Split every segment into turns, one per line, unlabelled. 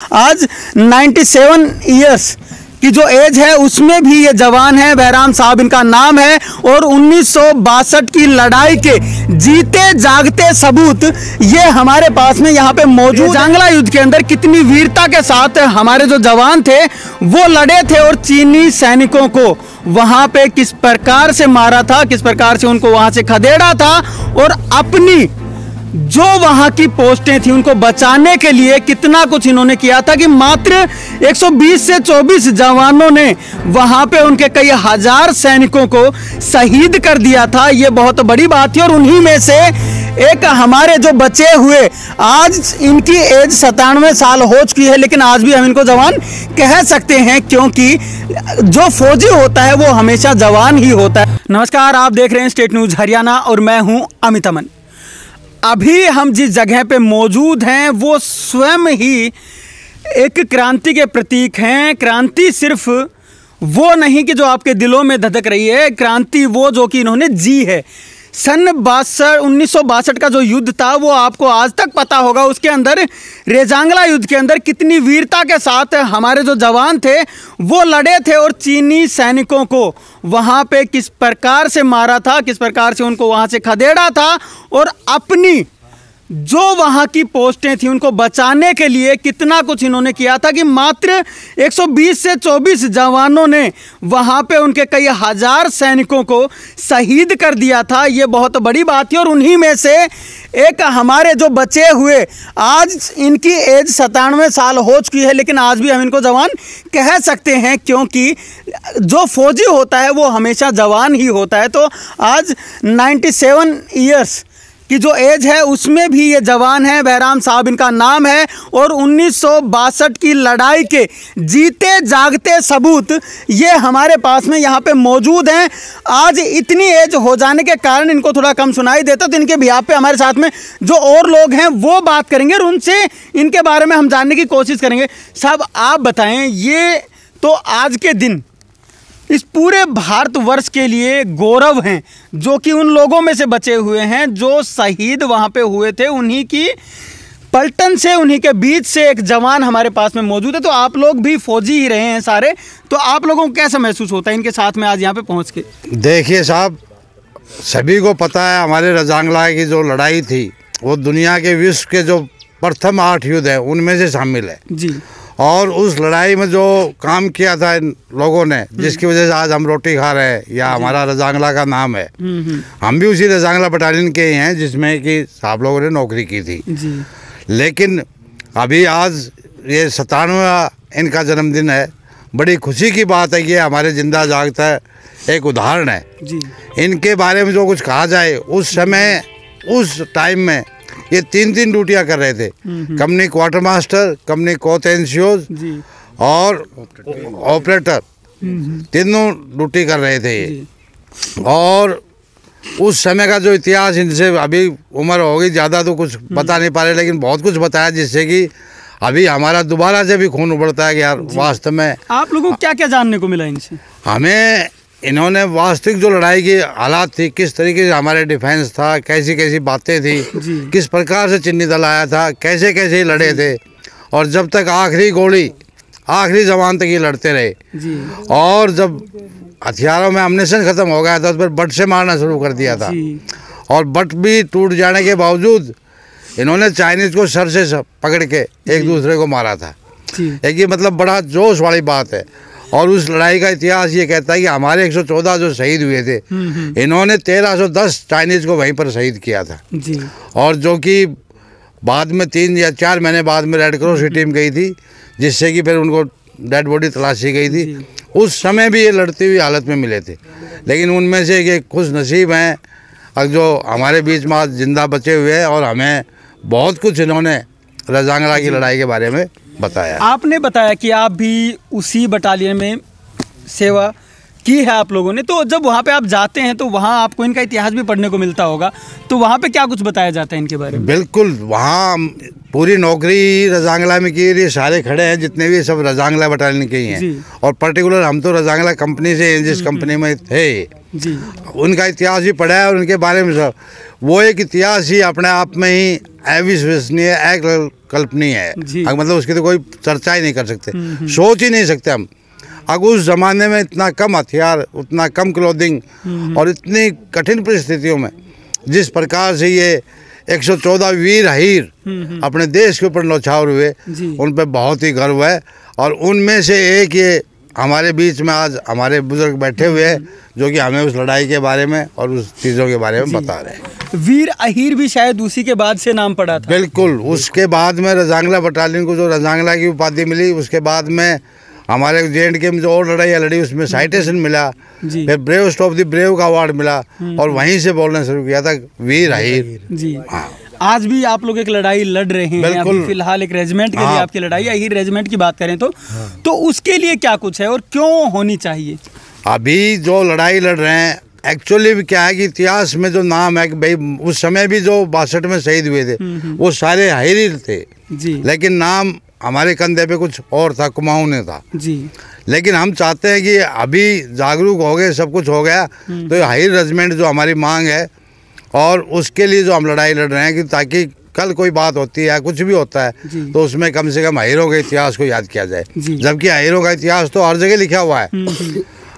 आज 97 इयर्स की जो एज है उसमें भी ये जवान है। बहराम साहब इनका नाम है और 1962 की लड़ाई के जीते जागते सबूत ये हमारे पास में यहाँ पे मौजूद। जांगला युद्ध के अंदर कितनी वीरता के साथ हमारे जो जवान थे वो लड़े थे और चीनी सैनिकों को वहाँ पे किस प्रकार से मारा था, किस प्रकार से उनको वहाँ से खदेड़ा था और अपनी जो वहां की पोस्टें थी उनको बचाने के लिए कितना कुछ इन्होंने किया था कि मात्र 120 से 24 जवानों ने वहां पे उनके कई हजार सैनिकों को शहीद कर दिया था। ये बहुत बड़ी बात थी और उन्हीं में से एक हमारे जो बचे हुए, आज इनकी एज 97 साल हो चुकी है लेकिन आज भी हम इनको जवान कह सकते हैं क्योंकि जो फौजी होता है वो हमेशा जवान ही होता है। नमस्कार, आप देख रहे हैं स्टेट न्यूज हरियाणा और मैं हूं अमित अमन। अभी हम जिस जगह पे मौजूद हैं वो स्वयं ही एक क्रांति के प्रतीक हैं। क्रांति सिर्फ वो नहीं कि जो आपके दिलों में धधक रही है, क्रांति वो जो कि इन्होंने जी है। सन 1962 का जो युद्ध था वो आपको आज तक पता होगा। उसके अंदर रेजांगला युद्ध के अंदर कितनी वीरता के साथ हमारे जो जवान थे वो लड़े थे और चीनी सैनिकों को वहाँ पे किस प्रकार से मारा था, किस प्रकार से उनको वहाँ से खदेड़ा था और अपनी जो वहाँ की पोस्टें थी उनको बचाने के लिए कितना कुछ इन्होंने किया था कि मात्र 120 से 24 जवानों ने वहाँ पे उनके कई हजार सैनिकों को शहीद कर दिया था। ये बहुत बड़ी बात थी और उन्हीं में से एक हमारे जो बचे हुए, आज इनकी एज 97 साल हो चुकी है लेकिन आज भी हम इनको जवान कह सकते हैं क्योंकि जो फौजी होता है वो हमेशा जवान ही होता है। तो आज 97 इयर्स की जो एज है उसमें भी ये जवान है। बहराम साहब इनका नाम है और 1962 की लड़ाई के जीते जागते सबूत ये हमारे पास में यहाँ पे मौजूद हैं। आज इतनी एज हो जाने के कारण इनको थोड़ा कम सुनाई देता तो इनके बिहाफ पे हमारे साथ में जो और लोग हैं वो बात करेंगे और उनसे इनके बारे में हम जानने की कोशिश करेंगे। साहब आप बताएं, ये तो आज के दिन इस पूरे भारतवर्ष के लिए गौरव हैं जो कि उन लोगों में से बचे हुए हैं जो शहीद वहाँ पे हुए थे। उन्हीं की पलटन से, उन्हीं के बीच से एक जवान हमारे पास में मौजूद है। तो आप लोग भी फौजी ही रहे हैं सारे, तो आप लोगों को कैसा महसूस होता है इनके साथ में आज यहाँ पे पहुँच के?
देखिए साहब, सभी को पता है हमारे रजांगला की जो लड़ाई थी वो दुनिया के विश्व के जो प्रथम 8 युद्ध हैं उनमें से शामिल है जी। और उस लड़ाई में जो काम किया था इन लोगों ने, जिसकी वजह से आज हम रोटी खा रहे हैं या हमारा रजांगला का नाम है। हम भी उसी रजांगला बटालियन के ही हैं जिसमें कि साहब लोगों ने नौकरी की थी जी। लेकिन अभी आज ये 97वां इनका जन्मदिन है। बड़ी खुशी की बात है कि हमारे जिंदा जागता एक उदाहरण है जी। इनके बारे में जो कुछ कहा जाए, उस समय उस टाइम में ये 3 ड्यूटियां कर रहे थे। Company quarter master, company coach NCOs और ऑपरेटर, तीनों ड्यूटी कर रहे थे ये। और उस समय का जो इतिहास, इनसे अभी उम्र हो गई ज़्यादा तो कुछ बता नहीं पा रहे लेकिन बहुत कुछ बताया जिससे कि अभी हमारा दोबारा से भी खून उबलता है कि यार वास्तव में। आप लोगों को क्या क्या जानने को मिला इनसे? हमें इन्होंने वास्तविक जो लड़ाई की हालात थी, किस तरीके से हमारे डिफेंस था, कैसी कैसी बातें थी, किस प्रकार से चिन्नी दल आया था, कैसे कैसे लड़े थे और जब तक आखिरी गोली, आखिरी जवान तक ये लड़ते रहे जी। और जब हथियारों में अम्नेशन ख़त्म हो गया था तो फिर बट से मारना शुरू कर दिया था और बट भी टूट जाने के बावजूद इन्होंने चाइनीज़ को सर से पकड़ के एक दूसरे को मारा था। एक ये मतलब बड़ा जोश वाली बात है। और उस लड़ाई का इतिहास ये कहता है कि हमारे 114 जो शहीद हुए थे इन्होंने 1310 चाइनीज़ को वहीं पर शहीद किया था जी। और जो कि बाद में 3 या 4 महीने बाद में रेड क्रॉस की टीम गई थी जिससे कि फिर उनको डेड बॉडी तलाशी गई थी। उस समय भी ये लड़ती हुई हालत में मिले थे लेकिन उनमें से एक खुश नसीब हैं जो हमारे बीच में आज जिंदा बचे हुए हैं और हमें बहुत कुछ इन्होंने रजांगला की लड़ाई के बारे में बताया। आपने बताया कि आप भी उसी बटालियन में सेवा की है आप लोगों ने, तो जब वहाँ पे आप जाते हैं तो वहाँ आपको इनका इतिहास भी पढ़ने को मिलता होगा, तो वहाँ पे क्या कुछ बताया जाता है इनके बारे में? बिल्कुल, वहाँ पूरी नौकरी रजांगला में की। ये सारे खड़े हैं जितने भी सब रजांगला बटालियन के ही हैं और पर्टिकुलर हम तो रजांगला कंपनी से जिस कंपनी में थे जी, उनका इतिहास भी पढ़ा है और उनके बारे में सब वो एक इतिहास ही अपने आप में ही अविश्वसनीय, एक कल्पनीय है, मतलब उसकी तो कोई चर्चा ही नहीं कर सकते, सोच ही नहीं सकते हम। अगर उस जमाने में इतना कम हथियार, उतना कम क्लोथिंग और इतनी कठिन परिस्थितियों में जिस प्रकार से ये 114 वीर अहीर अपने देश के ऊपर न्यौछावर हुए, उन पर बहुत ही गर्व है। और उनमें से एक ये हमारे बीच में आज हमारे बुजुर्ग बैठे हुए हैं जो कि हमें उस लड़ाई के बारे में और उस चीज़ों के बारे में बता रहे हैं।
वीर अहीर भी शायद उसी के बाद से नाम पड़ा था।
बिल्कुल, उसके बाद में रजांगला बटालियन को जो रजांगला की उपाधि मिली, उसके बाद में हमारे JNK में जो और लड़ाइयाँ लड़ी उसमें साइटेशन मिला, फिर ब्रेवेस्ट ऑफ द ब्रेव का अवार्ड मिला और वहीं से बोलना शुरू किया था वीर अहीर जी। हाँ।
आज भी आप लोग एक लड़ाई लड़ रहे हैं, अभी फिलहाल एक रेजिमेंट के लिए आपकी लड़ाई, अहीर रेजिमेंट की बात करें तो उसके लिए क्या कुछ है और क्यों होनी चाहिए?
अभी जो लड़ाई लड़ रहे हैं एक्चुअली क्या है कि इतिहास में जो नाम है कि भाई उस समय भी जो 62 में शहीद हुए थे वो सारे अहीर थे
जी, लेकिन
नाम हमारे कंधे पे कुछ और था, कुमाऊं ने था
जी।
लेकिन हम चाहते हैं कि अभी जागरूक हो गए, सब कुछ हो गया, तो ये अहीर रेजिमेंट जो हमारी मांग है और उसके लिए जो हम लड़ाई लड़ रहे हैं कि ताकि कल कोई बात होती है, कुछ भी होता है तो उसमें कम से कम अहीरों के इतिहास को याद किया जाए, जबकि अहीरों का इतिहास तो हर जगह लिखा हुआ है।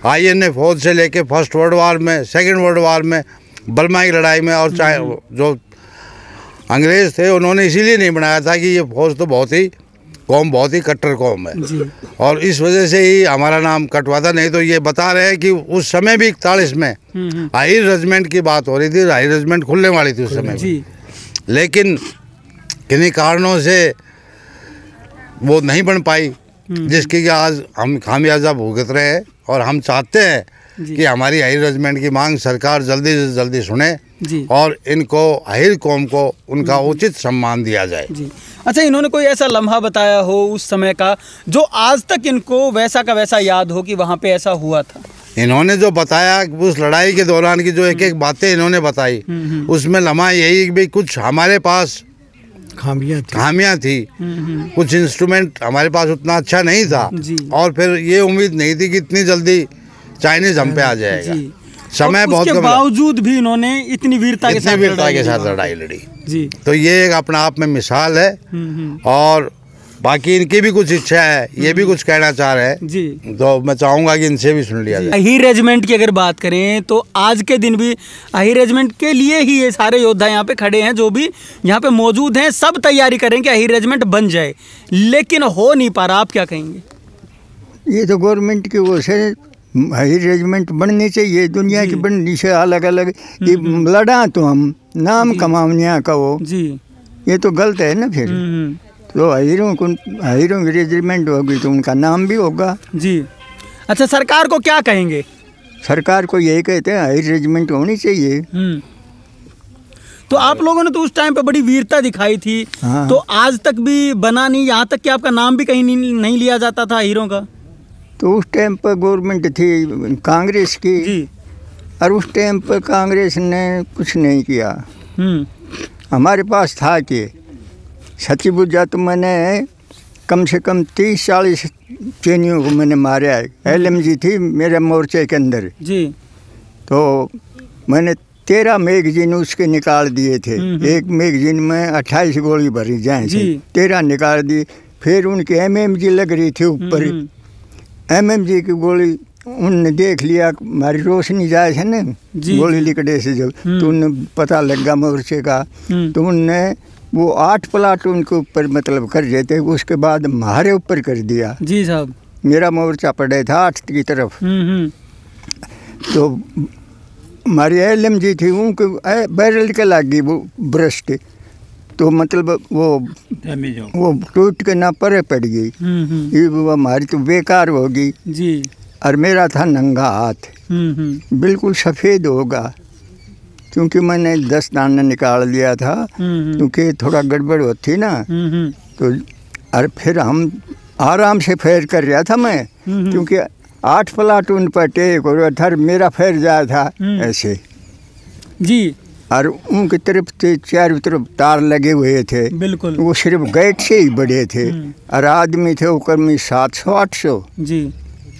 INA फौज से लेके फर्स्ट वर्ल्ड वार में, सेकेंड वर्ल्ड वार में, बर्मा की लड़ाई में, और चाहे जो अंग्रेज थे उन्होंने इसीलिए नहीं बनाया था कि ये फौज तो बहुत ही कट्टर कौम है और इस वजह से ही हमारा नाम कटवा था। नहीं तो ये बता रहे हैं कि उस समय भी 41 में अहीर रेजिमेंट की बात हो रही थी, अहीर रेजिमेंट खुलने वाली थी उस समय में, लेकिन किन्हीं कारणों से वो नहीं बन पाई, जिसकी आज हम खामियाजा भुगत रहे हैं। और हम चाहते हैं कि हमारी अहीर रेजिमेंट की मांग सरकार जल्दी से जल्दी सुने और इनको अहीर कौम को उनका उचित सम्मान दिया जाए जी।
अच्छा, इन्होंने कोई ऐसा लम्हा बताया हो उस समय का जो आज तक इनको वैसा का वैसा याद हो कि वहाँ पे ऐसा हुआ था?
इन्होंने जो बताया उस लड़ाई के दौरान की जो एक एक बातें इन्होंने बताई, उसमें लम्हा यही भी कुछ हमारे पास खामियां थी, कुछ इंस्ट्रूमेंट हमारे पास उतना अच्छा नहीं था और फिर ये उम्मीद नहीं थी कि इतनी जल्दी चाइनीज हम पे आ जाएगा। समय बहुत कम,
बावजूद भी इन्होंने इतनी वीरता के
साथ लड़ाई लड़ी जी। तो ये एक अपना आप में मिसाल है और बाकी इनकी भी कुछ इच्छा है, ये भी कुछ कहना चाह रहे हैं जी, तो मैं चाहूँगा कि इनसे भी सुन लिया जाए।
अहीर रेजिमेंट की अगर बात करें तो आज के दिन भी अहीर रेजिमेंट के लिए ही ये सारे योद्धा यहाँ पे खड़े हैं, जो भी यहाँ पे मौजूद हैं, सब तैयारी करें कि अहीर रेजिमेंट बन जाए, लेकिन हो नहीं पा रहा। आप क्या कहेंगे?
ये तो गवर्नमेंट की ओर से अहीर रेजिमेंट बननी चाहिए, दुनिया की बननी चाहिए अलग अलग। ये लड़ा तो हम नाम कमावनिया का वो जी, ये तो गलत है ना। फिर तो अहीरों की रेजिमेंट होगी तो उनका नाम भी होगा
जी। अच्छा, सरकार को क्या कहेंगे?
सरकार को यही कहते हैं अहीर रेजिमेंट होनी चाहिए।
तो आप लोगों ने तो उस टाइम पे बड़ी वीरता दिखाई थी, तो आज तक भी बना नहीं, यहाँ तक कि आपका नाम भी कहीं नहीं लिया जाता था हीरों का।
तो उस टाइम पर गवर्नमेंट थी कांग्रेस की जी, और उस टाइम पर कांग्रेस ने कुछ नहीं किया। हमारे पास था कि सच्ची बुझा तो मैंने कम से कम 30-40 चैनियों को मैंने मारा है। LMG थी मेरे मोर्चे के अंदर जी, तो मैंने 13 मैगजीन उसके निकाल दिए थे। एक मैगजीन में 28 गोली भरी जाए, 13 निकाल दी। फिर उनकी MMG लग रही थी ऊपर, MMG की गोली उनने देख लिया, हमारी रोशनी जाए है ना गोली लिकड़े से जब, तो उन्हें पता लग गया मोर्चे का, तो उनने वो 8 प्लाट उनके ऊपर मतलब कर देते, उसके बाद हमारे ऊपर कर दिया
जी साहब।
मेरा मोर्चा पड़े था 8 की तरफ, तो हमारी LMG थी, उनके बैरल के लगी वो ब्रस्ट, तो मतलब वो टूट के ना परे पड़ गई। ये वो हमारी तो बेकार होगी जी। और मेरा था नंगा हाथ, बिल्कुल सफ़ेद होगा, क्योंकि मैंने 10 दाना निकाल लिया था, क्योंकि थोड़ा गड़बड़ होती ना, तो और फिर हम आराम से फैर कर रहा था मैं, क्योंकि 8 प्लाट उन पर टेक और इधर मेरा फैर जाया था ऐसे
जी।
और उनकी तरफ से चारों तरफ तार लगे हुए थे,
बिल्कुल
वो सिर्फ गेट से ही बड़े थे, और आदमी थे वो कर्मी 700-800
जी।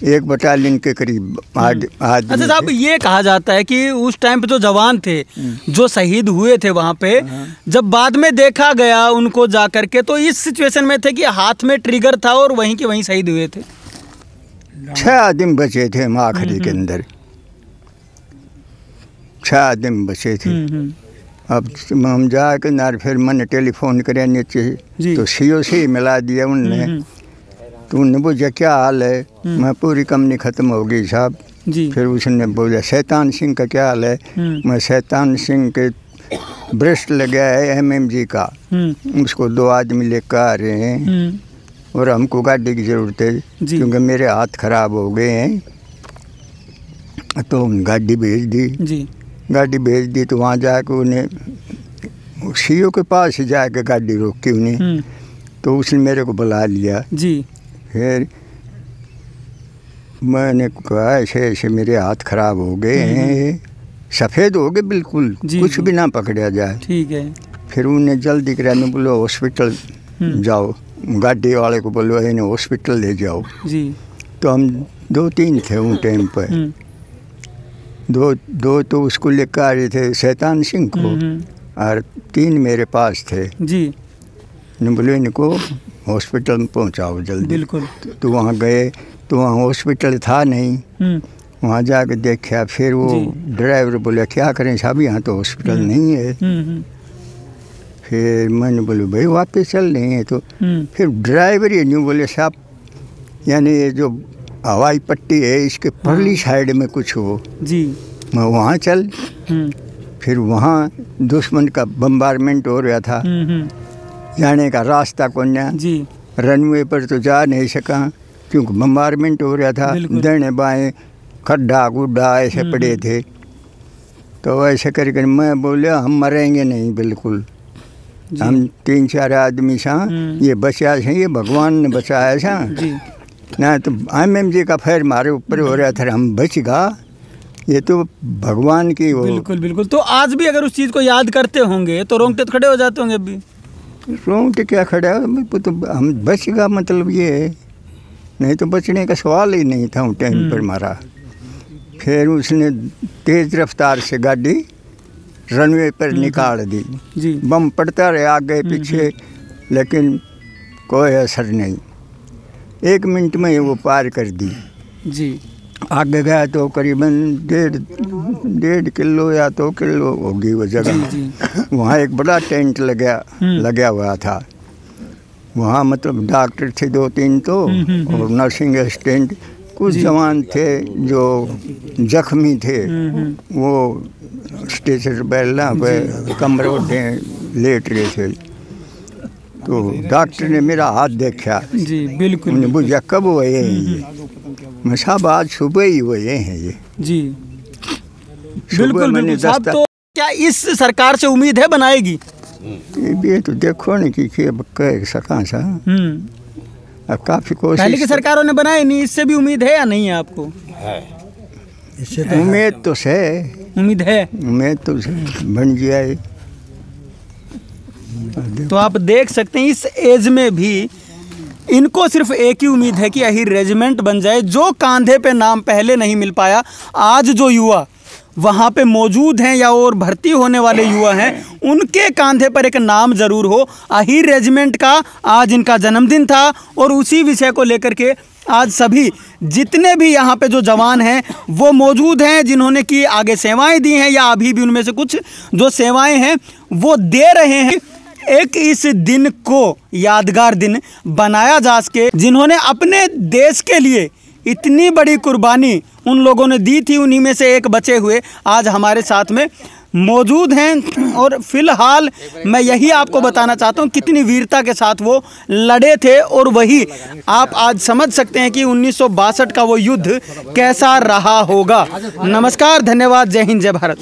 1 बटालियन के करीब आदमी।
अच्छा साहब, ये कहा जाता है कि उस टाइम पे जो जवान थे जो शहीद हुए थे वहाँ पे, जब बाद में देखा गया उनको जा करके, तो इस सिचुएशन में थे कि हाथ में ट्रिगर था और वहीं के वहीं शहीद हुए थे।
6 आदमी बचे थे आखिरी के अंदर, 6 आदमी बचे थे। अब हम जाके नार फिर मैंने टेलीफोन करे नीचे, तो सीओ से मिला दिया उनने। तो उन्होंने पूछा क्या हाल है, मैं पूरी कंपनी ख़त्म हो गई साहब। फिर उसने बोला शैतान सिंह का क्या हाल है, मैं शैतान सिंह के ब्रेस्ट लगा है MMG का, उसको 2 आदमी लेकर आ रहे हैं और हमको गाड़ी की ज़रूरत है क्योंकि मेरे हाथ ख़राब हो गए हैं। तो गाड़ी भेज दी, गाड़ी भेज दी। तो वहाँ जाकर उन्हें सीओ के पास ही जाकर गाड़ी रोकी उन्हें। तो उसने मेरे को बुला लिया जी। फिर मैंने कहा ऐसे ऐसे मेरे हाथ खराब हो गए हैं, सफ़ेद हो गए बिल्कुल, कुछ भी ना पकड़ा जाए। ठीक है। फिर उन्हें जल्दी कराने बोलो हॉस्पिटल जाओ, गाड़ी वाले को बोलो इन्हें हॉस्पिटल ले जाओ जी। तो हम 2-3 थे उन टाइम पर, दो तो उसको लेकर आ रहे थे शैतान सिंह को और 3 मेरे पास थे जी। बोले इनको हॉस्पिटल में पहुंचाओ जल्दी। बिल्कुल। तो वहाँ गए तो वहाँ हॉस्पिटल था नहीं, वहाँ जाके देखा। फिर वो ड्राइवर बोले क्या करें साहब, यहाँ तो हॉस्पिटल नहीं है। फिर मैंने बोले भाई वापस चल रहे हैं। तो फिर ड्राइवर ही नहीं बोले साहब, यानी ये जो हवाई पट्टी है इसके परली साइड में कुछ हो जी, मैं वहाँ चल। फिर वहाँ दुश्मन का बम्बारमेंट हो रहा था, जाने का रास्ता कोन्या जी। रनवे पर तो जा नहीं सका क्योंकि बम्बारमेंट हो रहा था, दाएं बाएं खड्डा गुड्डा ऐसे पड़े थे। तो ऐसे करके मैं बोलिया हम मरेंगे नहीं बिल्कुल, हम 3-4 आदमी सा ये बचा है, ये भगवान ने बचाया सा ना। तो MMG का फैर मारे ऊपर हो रहा था, हम बच गा, ये तो भगवान की वो। बिल्कुल बिल्कुल। तो आज भी अगर उस चीज़ को याद करते होंगे तो रोंगटे खड़े हो जाते होंगे। अभी रोंगटे क्या खड़ा, तो हम बच गा मतलब ये है, नहीं तो बचने का सवाल ही नहीं था उस टाइम पर मारा। फिर उसने तेज़ रफ्तार से गाड़ी रनवे पर निकाल दी जी। बम पड़ता रहे आगे पीछे, लेकिन कोई असर नहीं। 1 मिनट में वो पार कर दी जी। आगे गया तो करीबन 1.5 किलो या 2 किलो होगी वो जगह। वहाँ एक बड़ा टेंट लगा हुआ था, वहाँ मतलब डॉक्टर थे 2-3 तो और नर्सिंग असिस्टेंट, कुछ जवान थे जो जख्मी थे, वो स्टेशन पर कमरे में लेट रहे थे। तो डॉक्टर ने मेरा हाथ देखा जी। बिल्कुल। उन्हें बुझा कब हुए हैं ये, मैं साहब आज सुबह ही हुए हैं ये जी। बिल्कुल बिल्कुल साहब। तो क्या इस सरकार से उम्मीद है बनाएगी? ये तो देखो न कि कह सका सा, अब काफ़ी कोशिश पहले की सरकारों ने बनाए नहीं, इससे भी उम्मीद है या नहीं है आपको? उम्मीद तो है, उम्मीद है, उम्मीद तो बन गया है। तो आप देख सकते हैं इस एज में भी इनको सिर्फ एक ही उम्मीद है कि अहीर रेजिमेंट बन जाए। जो कांधे पे नाम पहले नहीं मिल पाया, आज जो युवा वहाँ पे मौजूद हैं या और भर्ती होने वाले युवा हैं, उनके कांधे पर एक नाम ज़रूर हो। अहीर रेजिमेंट का आज इनका जन्मदिन था और उसी विषय को लेकर के आज सभी जितने भी यहाँ पे जो जवान हैं वो मौजूद हैं, जिन्होंने की आगे सेवाएं दी हैं या अभी भी उनमें से कुछ जो सेवाएं हैं वो दे रहे हैं। एक इस दिन को यादगार दिन बनाया जा सके, जिन्होंने अपने देश के लिए इतनी बड़ी कुर्बानी उन लोगों ने दी थी, उन्हीं में से एक बचे हुए आज हमारे साथ में मौजूद हैं। और फिलहाल मैं यही आपको बताना चाहता हूँ कितनी वीरता के साथ वो लड़े थे, और वही आप आज समझ सकते हैं कि 1962 का वो युद्ध कैसा रहा होगा। नमस्कार, धन्यवाद, जय हिंद, जय भारत।